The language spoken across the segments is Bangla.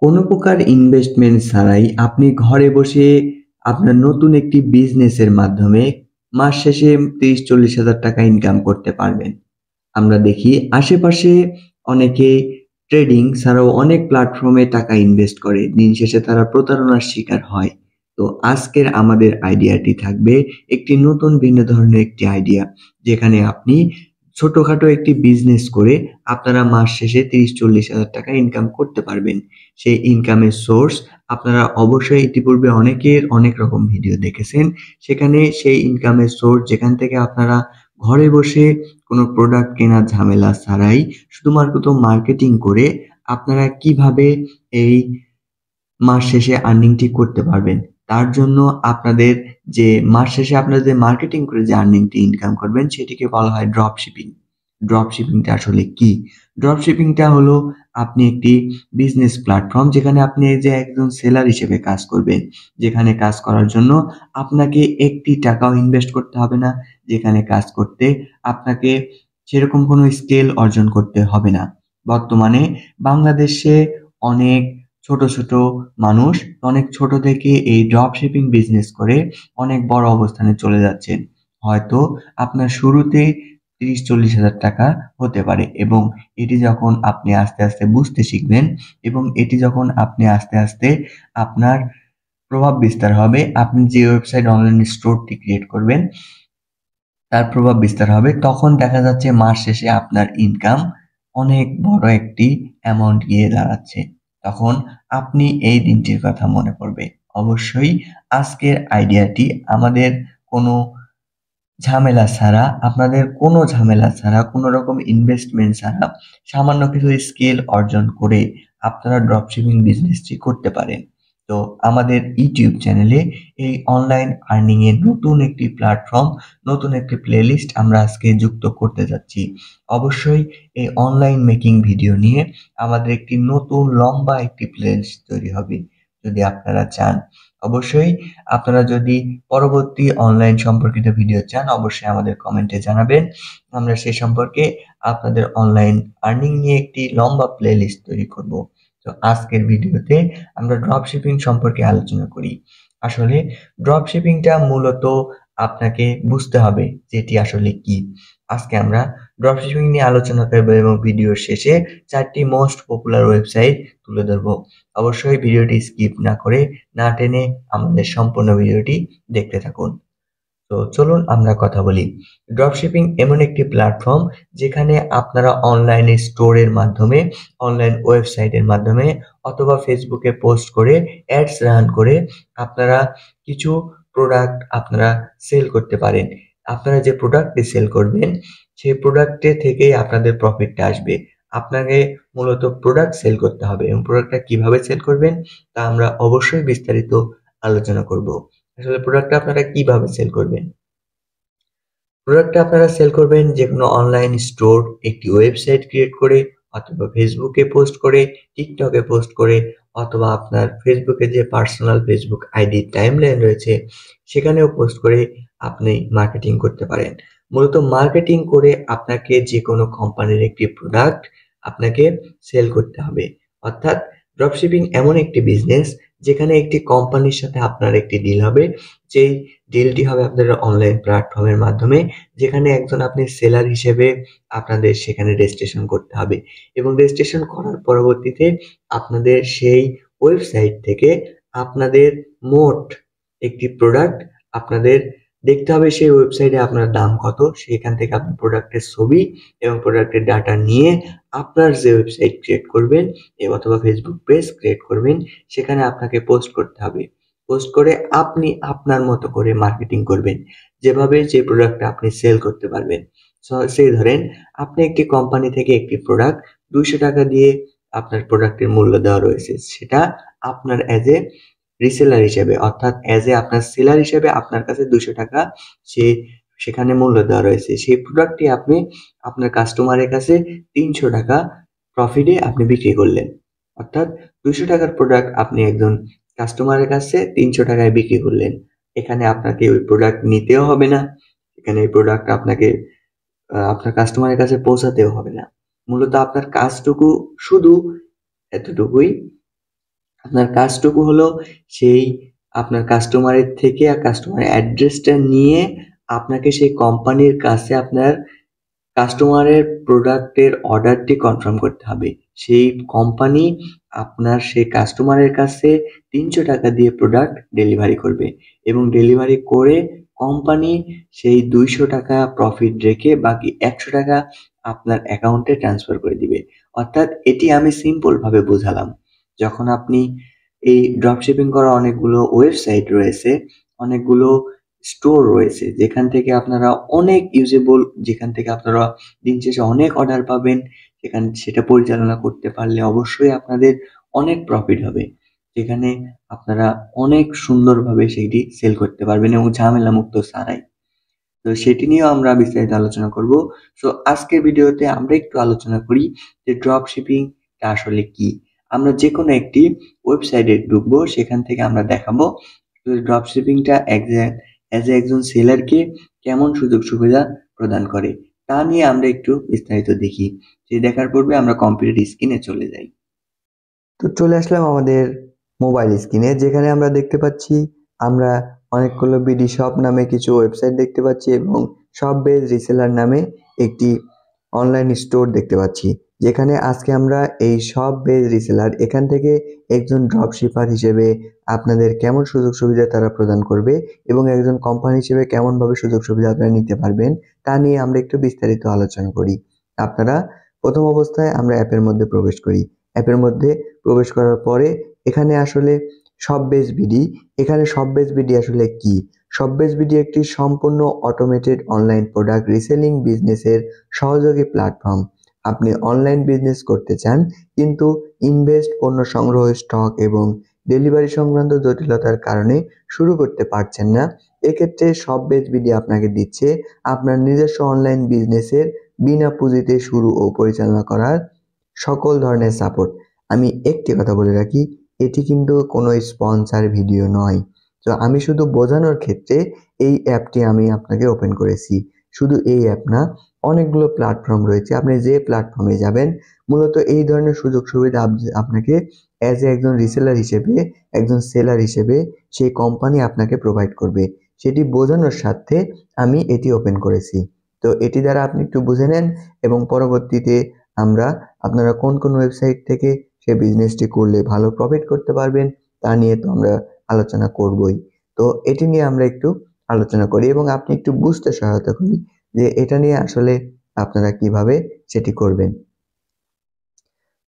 কোনো প্রকার ইনভেস্টমেন্ট ছাড়াই আপনি ঘরে বসে আপনার নতুন একটি বিজনেসের মাধ্যমে মাস শেষে ৩০-৪০ হাজার টাকা ইনকাম করতে পারবেন। আমরা দেখি আশেপাশে অনেকে ট্রেডিং ছাড়াও অনেক প্ল্যাটফর্মে টাকা ইনভেস্ট করে। দিন শেষে তারা প্রতারণার শিকার হয়। তো আজকের আমাদের আইডিয়াটি থাকবে একটি নতুন ভিন্ন ধরনের একটি আইডিয়া। যেখানে আপনি ছোটখাটো একটি বিজনেস করে আপনারা মাস শেষে ৩০-৪০ হাজার টাকা ইনকাম করতে পারবেন। সেই ইনকামের সোর্স আপনারা অবশ্যই ইতিপূর্বে অনেকের অনেক রকম ভিডিও দেখেছেন। সেখানে সেই ইনকামের সোর্স যেখান থেকে আপনারা ঘরে বসে কোনো প্রোডাক্ট কেনার ঝামেলা ছাড়াই শুধুমাত্র মার্কেটিং করে আপনারা কিভাবে এই মাস শেষে আর্নিংটি করতে পারবেন। তার জন্য আপনাদের যে মাস শেষে আপনারা যে মার্কেটিং করে যে আর্নিংটি ইনকাম করবেন সেটিকে বলা হয় ড্রপ শিপিং। ড্রপ শিপিংটা আসলে কি? ড্রপ শিপিংটা হলো আপনি একটি বিজনেস প্ল্যাটফর্ম যেখানে আপনি এই যে একজন সেলার হিসেবে কাজ করবেন। যেখানে কাজ করার জন্য আপনাকে একটি টাকাও ইনভেস্ট করতে হবে না। যেখানে কাজ করতে আপনাকে সেরকম কোনো স্কিল অর্জন করতে হবে না। বর্তমানে বাংলাদেশে অনেক ছোট মানুষ অনেক ছোট থেকে এই ড্রপ শিপিং বিজনেস করে অনেক বড় অবস্থানে চলে যাচ্ছেন। হয়তো আপনার শুরুতে ৩০-৪০ হাজার টাকা হতে পারে এবং এটি যখন আপনি আস্তে আস্তে বুঝতে শিখবেন এবং এটি যখন আপনি আস্তে আস্তে আপনার প্রভাব বিস্তার হবে, আপনি যে ওয়েবসাইট অনলাইন স্টোরটি ক্রিয়েট করবেন তার প্রভাব বিস্তার হবে, তখন দেখা যাচ্ছে মাস শেষে আপনার ইনকাম অনেক বড় একটি অ্যামাউন্ট গিয়ে দাঁড়াচ্ছে। তখন আপনি এই দিনটির কথা মনে পড়বে। অবশ্যই আজকের আইডিয়াটি আমাদের কোনো ঝামেলা ছাড়া, কোনো রকম ইনভেস্টমেন্ট ছাড়া সামান্য কিছু স্কিল অর্জন করে আপনারা ড্রপশিপিং বিজনেসটি করতে পারেন। তো আমাদের ইউটিউব চ্যানেলে এই অনলাইন আর্নিং এর নতুন একটি প্ল্যাটফর্ম, নতুন একটি প্লেলিস্ট আমরা আজকে যুক্ত করতে যাচ্ছি। অবশ্যই এই অনলাইন মেকিং ভিডিও নিয়ে আমাদের একটি নতুন লম্বা একটি প্লেলিস্ট তৈরি হবে। যদি আপনারা চান, অবশ্যই আপনারা যদি পরবর্তী অনলাইন সম্পর্কিত ভিডিও চান অবশ্যই আমাদের কমেন্টে জানাবেন। আমরা সে সম্পর্কে আপনাদের অনলাইন আর্নিং নিয়ে একটি লম্বা প্লেলিস্ট তৈরি করব। তো আজকের ভিডিওতে আমরা ড্রপ শিপিং সম্পর্কে আলোচনা করি। আসলে ড্রপ শিপিংটা মূলত আপনাকে বুঝতে হবে যে এটি আসলে কি। আজকে আমরা ড্রপ শিপিং নিয়ে আলোচনা করব এবং ভিডিওর শেষে 4টি মোস্ট পপুলার ওয়েবসাইট তুলে ধরব। অবশ্যই ভিডিওটি স্কিপ না করে না টেনে আমাদের সম্পূর্ণ ভিডিওটি দেখতে থাকুন। তো চলুন আমরা কথা বলি। ড্রপশিপিং এমন একটি প্ল্যাটফর্ম যেখানে আপনারা অনলাইনে স্টোরের মাধ্যমে, অনলাইন ওয়েবসাইটের মাধ্যমে অথবা ফেসবুকে পোস্ট করে অ্যাডস রান করে আপনারা কিছু প্রোডাক্ট আপনারা সেল করতে পারেন। আপনারা যে প্রোডাক্টটি সেল করবেন সেই প্রোডাক্টে থেকেই আপনাদের প্রফিটটা আসবে। আপনাকে মূলত প্রোডাক্ট সেল করতে হবে এবং প্রোডাক্টটা কিভাবে সেল করবেন তা আমরা অবশ্যই বিস্তারিত আলোচনা করব। আসলে প্রোডাক্টটা আপনারা কিভাবে সেল করবেন? প্রোডাক্টটা আপনারা সেল করবেন যেকোনো অনলাইন স্টোর, একটি ওয়েবসাইট ক্রিয়েট করে অথবা ফেসবুকে পোস্ট করে, টিকটকে পোস্ট করে অথবা আপনার ফেসবুকে যে পার্সোনাল ফেসবুক আইডি টাইমলাইন রয়েছে সেখানেও পোস্ট করে আপনি মার্কেটিং করতে পারেন। মূলত মার্কেটিং করে আপনাকে যেকোনো কোম্পানির একটি প্রোডাক্ট আপনাকে সেল করতে হবে। অর্থাৎ ড্রপশিপিং এমন একটি বিজনেস যেখানে একটি কোম্পানির সাথে আপনার একটি ডিল হবে। যেই ডিলটি হবে আপনাদের অনলাইন প্ল্যাটফর্মের মাধ্যমে, যেখানে একজন আপনি সেলার হিসেবে আপনাদের সেখানে রেজিস্ট্রেশন করতে হবে এবং রেজিস্ট্রেশন করার পরবর্তীতে আপনাদের সেই ওয়েবসাইট থেকে আপনাদের মোট একটি প্রোডাক্ট আপনাদের দেখতে হবে সেই ওয়েবসাইটে আপনার দাম কত, সেখান থেকে আপনি প্রোডাক্টের ছবি এবং প্রোডাক্টের ডাটা নিয়ে আপনার যে ওয়েবসাইট ক্রিয়েট করবেন অথবা ফেসবুক পেজ ক্রিয়েট করবেন সেখানে আপনাকে পোস্ট করতে হবে। পোস্ট করে আপনি আপনার মতো করে মার্কেটিং করবেন, যেভাবে যে প্রোডাক্টটা আপনি সেল করতে পারবেন। সেই ধরেন আপনি একটি কোম্পানি থেকে একটি প্রোডাক্ট 200 টাকা দিয়ে আপনার প্রোডাক্টের মূল্য দেওয়া রয়েছে, সেটা আপনার অ্যাজ এ রিসেলার হিসেবে অর্থাৎ অ্যাজ এ আপনার সেলার হিসেবে আপনার কাছে 200 টাকা সে সেখানে মূল্য দেওয়া রয়েছে। সেই প্রোডাক্টটি আপনি আপনার কাস্টমারের কাছে 300 টাকা প্রফিটে আপনি বিক্রি করলেন। অর্থাৎ 200 টাকার প্রোডাক্ট আপনি একজন কাস্টমারের কাছে 300 টাকায় বিক্রি করলেন। এখানে আপনাকে ওই প্রোডাক্ট নিতেও হবে না। এখানে এই প্রোডাক্ট আপনাকে আপনার কাস্টমারের কাছে পৌঁছাতেও হবে না। মূলত আপনার কাজটুকু শুধু এতটুকুই আপনার কাজটুকু হলো সেই আপনার কাস্টমারের থেকে কাস্টমারের অ্যাড্রেসটা নিয়ে আপনাকে সেই কোম্পানির কাছে আপনার কাস্টমারের প্রোডাক্টের অর্ডারটি কনফার্ম করতে হবে। সেই কোম্পানি আপনার সেই কাস্টমারের কাছে ৳৩০০ দিয়ে প্রোডাক্ট ডেলিভারি করবে এবং ডেলিভারি করে কোম্পানি সেই ৳২০০ প্রফিট রেখে বাকি ৳১০০ আপনার অ্যাকাউন্টে ট্রান্সফার করে দিবে। অর্থাৎ এটি আমি সিম্পল ভাবে বোঝালাম। যখন আপনি এই ড্রপশিপিং করার অনেকগুলো ওয়েবসাইট রয়েছে, অনেকগুলো স্টোর রয়েছে যেখান থেকে আপনারা অনেক ইউজেবল, যেখান থেকে আপনারা দিন শেষে অনেক অর্ডার পাবেন, সেটা পরিচালনা করতে পারলে অবশ্যই আপনাদের অনেক প্রফিট হবে। যেখানে আপনারা অনেক সুন্দরভাবে সেইটি সেল করতে পারবেন এবং ঝামেলামুক্ত ছাড়াই। তো সেটি নিয়েও আমরা বিস্তারিত আলোচনা করব। সো আজকের ভিডিওতে আমরা একটু আলোচনা করি যে ড্রপ শিপিংটা আসলে কি। আমরা যেকোনো একটি ওয়েবসাইটে ঢুকবো, সেখান থেকে আমরা দেখাবো ড্রপ শিপিংটা একজন সেলারকে কেমন সুযোগ সুবিধা প্রদান করে, তা নিয়ে আমরা একটু বিস্তারিত দেখি। সেই দেখার পূর্বে আমরা কম্পিউটার স্ক্রিনে চলে যাই। তো চলে আসলাম আমাদের মোবাইল স্ক্রিনে, যেখানে আমরা দেখতে পাচ্ছি আমরা অনেকগুলো বিডি শপ নামে কিছু ওয়েবসাইট দেখতে পাচ্ছি এবং শপ বেজ রিসেলার নামে একটি অনলাইন স্টোর দেখতে পাচ্ছি, যেখানে আজকে আমরা এই শপ বেজ রিসেলার এখান থেকে একজন ড্রপ শিপার হিসেবে আপনাদের কেমন সুযোগ সুবিধা তারা প্রদান করবে এবং একজন কোম্পানি হিসেবে কেমনভাবে সুযোগ সুবিধা আপনারা নিতে পারবেন, তা নিয়ে আমরা একটু বিস্তারিত আলোচনা করি। আপনারা প্রথম অবস্থায় আমরা অ্যাপের মধ্যে প্রবেশ করি। অ্যাপের মধ্যে প্রবেশ করার পরে এখানে আসলে শপবেজ বিডি, এখানে শপবেজ বিডি আসলে কি? শপবেজ বিডি একটি সম্পূর্ণ অটোমেটেড অনলাইন প্রোডাক্ট রিসেলিং বিজনেসের সহযোগী প্ল্যাটফর্ম। আপনি অনলাইন বিজনেস করতে চান কিন্তু ইনভেস্ট, পণ্য সংগ্রহ, স্টক এবং ডেলিভারি সংক্রান্ত জটিলতার কারণে শুরু করতে পারছেন না। এক্ষেত্রে শপবেজ বিডি আপনাকে দিচ্ছে আপনার নিজস্ব অনলাইন বিজনেসের বিনা পুঁজিতে শুরু ও পরিচালনা করার সকল ধরনের সাপোর্ট। আমি একটি কথা বলে রাখি, এটি কিন্তু কোনো স্পন্সর ভিডিও নয়। তো আমি শুধু বোঝানোর ক্ষেত্রে এই অ্যাপটি আমি আপনাকে ওপেন করেছি। শুধু এই অ্যাপ না, অনেকগুলো প্ল্যাটফর্ম রয়েছে। আপনি যে প্ল্যাটফর্মে যাবেন মূলত এই ধরনের সুযোগ সুবিধা আপনাকে একজন রিসেলার হিসেবে, একজন সেলার হিসেবে সেই কোম্পানি আপনাকে প্রোভাইড করবে। সেটি বোঝানোর স্বার্থে আমি এটি ওপেন করেছি। তো এটি দ্বারা আপনি একটু বুঝে নেন এবং পরবর্তীতে আপনারা কোন কোন ওয়েবসাইট থেকে সে বিজনেসটি করলে ভালো প্রফিট করতে পারবেন, তা নিয়ে তো আমরা আলোচনা করবই। তো এটি নিয়ে আমরা একটু আলোচনা করি এবং আপনি একটু বুঝতে সহায়তা করি যে এটা নিয়ে আসলে আপনারা কিভাবে সেটি করবেন।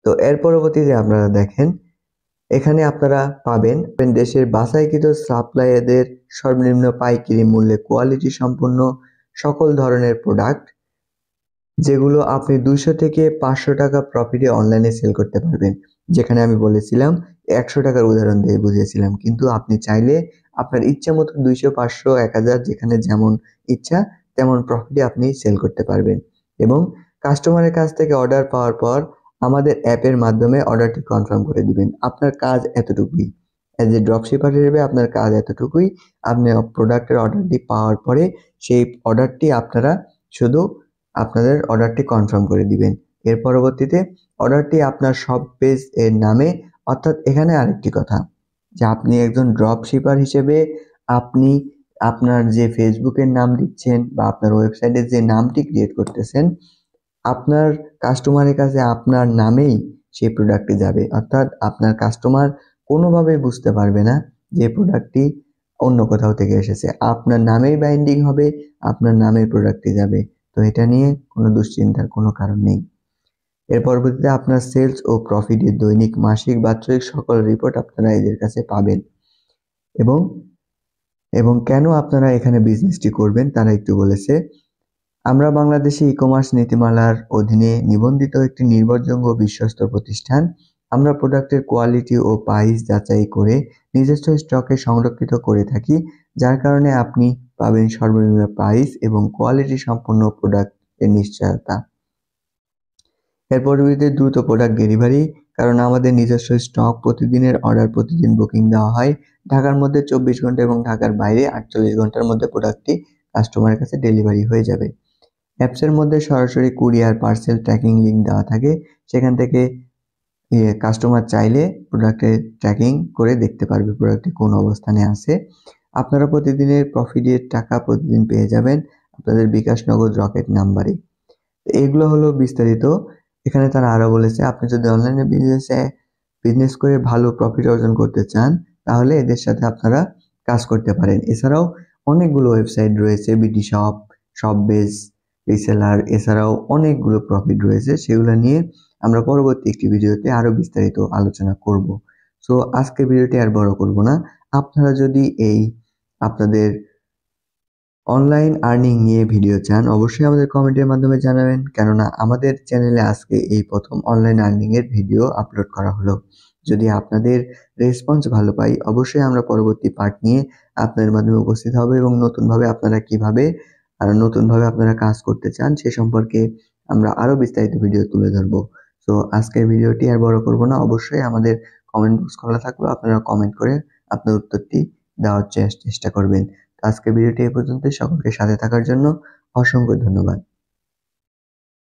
তো এর পরবর্তীতে আপনারা দেখেন, এখানে আপনারা পাবেন দেশের বাছাইকৃত সাপ্লায়ারদের সর্বনিম্ন পাইকারি মূল্যে কোয়ালিটি সম্পন্ন সকল ধরনের প্রোডাক্ট, যেগুলো আপনি 200 থেকে 500 টাকা প্রফিটে অনলাইনে সেল করতে পারবেন। যেখানে আমি বলেছিলাম 100 টাকার উদাহরণ দিয়ে বুঝিয়েছিলাম, কিন্তু আপনি চাইলে আপনার ইচ্ছা মতো 200, 500, 1000 যেখানে যেমন ইচ্ছা তেমন প্রফিটে আপনি সেল করতে পারবেন এবং কাস্টমারের কাছ থেকে অর্ডার পাওয়ার পর আমাদের অ্যাপের মাধ্যমে অর্ডারটি কনফার্ম করে দিবেন। আপনার কাজ এতটুকুই। অ্যাজ এ ড্রপশিপার হিসেবে আপনার কাজ এতটুকুই। আপনি প্রোডাক্টের অর্ডারটি পাওয়ার পরে সেই অর্ডারটি আপনারা শুধু আপনাদের অর্ডারটি কনফার্ম করে দিবেন। এর পরবর্তীতে অর্ডারটি আপনার শপ পেজ এর নামে, অর্থাৎ এখানে আরেকটি কথা যে আপনি একজন ড্রপ শিপার হিসেবে আপনি আপনার যে ফেসবুকের নাম দিচ্ছেন বা আপনার ওয়েবসাইটে যে নামটি ক্রিয়েট করতেছেন, আপনার কাস্টমারের কাছে আপনার নামেই সেই প্রোডাক্টটি যাবে। অর্থাৎ আপনার কাস্টমার কোনোভাবেই বুঝতে পারবে না যে প্রোডাক্টটি অন্য কোথাও থেকে এসেছে। আপনার নামেই বাইন্ডিং হবে, আপনার নামেই প্রোডাক্টটি যাবে। তো এটা নিয়ে কোনো দুশ্চিন্তার কোনো কারণ নেই। এর পরবর্তীতে আপনার সেলস ও প্রফিটের দৈনিক, মাসিক, বাৎসরিক সকল রিপোর্ট আপনারা এদের কাছে পাবেন এবং কেন আপনারা এখানে বিজনেসটি করবেন তারা একটু বলেছে। আমরা বাংলাদেশে ই-কমার্স নীতিমালার অধীনে নিবন্ধিত একটি নির্ভরযোগ্য বিশ্বস্ত প্রতিষ্ঠান। আমরা প্রোডাক্টের কোয়ালিটি ও প্রাইস যাচাই করে নিজস্ব স্টকে সংরক্ষিত করে থাকি, যার কারণে আপনি পাবেন সর্বনিম্ন প্রাইস এবং কোয়ালিটি সম্পন্ন প্রোডাক্টের নিশ্চয়তা। এর পরবর্তীতে দ্রুত প্রোডাক্ট ডেলিভারি, কারণ আমাদের নিজস্ব স্টক, প্রতিদিনের অর্ডার প্রতিদিন বুকিং দেওয়া হয়। ঢাকার মধ্যে 24 ঘন্টা এবং ঢাকার বাইরে 48 ঘন্টার মধ্যে প্রোডাক্টটি কাস্টমারের কাছে ডেলিভারি হয়ে যাবে। অ্যাপসের মধ্যে সরাসরি কুরিয়ার, পার্সেল ট্র্যাকিং লিঙ্ক দেওয়া থাকে, সেখান থেকে কাস্টমার চাইলে প্রোডাক্টের ট্র্যাকিং করে দেখতে পারবে প্রোডাক্টটি কোন অবস্থানে আছে। আপনারা প্রতিদিনের প্রফিটের টাকা প্রতিদিন পেয়ে যাবেন আপনাদের বিকাশ নগদ রকেট নাম্বারে। এগুলো হলো বিস্তারিত। এখানে তারা আরো বলেছে আপনি যদি অনলাইনে বিজনেস করে ভালো প্রফিট অর্জন করতে চান তাহলে এদের সাথে আপনারা কাজ করতে পারেন। এছাড়াও অনেকগুলো ওয়েবসাইট রয়েছে, বিডি শপ, শপবেজ, রিসেলার, এছাড়াও অনেকগুলো প্রফিট রয়েছে, সেগুলো নিয়ে আমরা পরবর্তী একটি ভিডিওতে আরো বিস্তারিত আলোচনা করব। সো আজকের ভিডিওটি আর বড় করব না। আপনারা যদি আপনাদের অনলাইন আর্নিং নিয়ে ভিডিও চান অবশ্যই আমাদের কমেন্টের মাধ্যমে জানাবেন, কেননা আমাদের চ্যানেলে আজকে এই প্রথম অনলাইন আর্নিং এর ভিডিও আপলোড করা হলো। যদি আপনাদের রেসপন্স ভালো পাই অবশ্যই আমরা পরবর্তী পার্ট নিয়ে আপনাদের মাধ্যমে উপস্থিত হবে এবং নতুনভাবে আপনারা কাজ করতে চান সে সম্পর্কে আমরা আরো বিস্তারিত ভিডিও তুলে ধরবো। তো আজকের ভিডিওটি আর বড় করব না, অবশ্যই আমাদের কমেন্ট বক্স খোলা থাকবে, আপনারা কমেন্ট করে আপনার উত্তরটি দেওয়ার চেষ্টা করবেন। আজকের ভিডিওটি এ পর্যন্তই। সকলকে সাথে থাকার জন্য অসংখ্য ধন্যবাদ।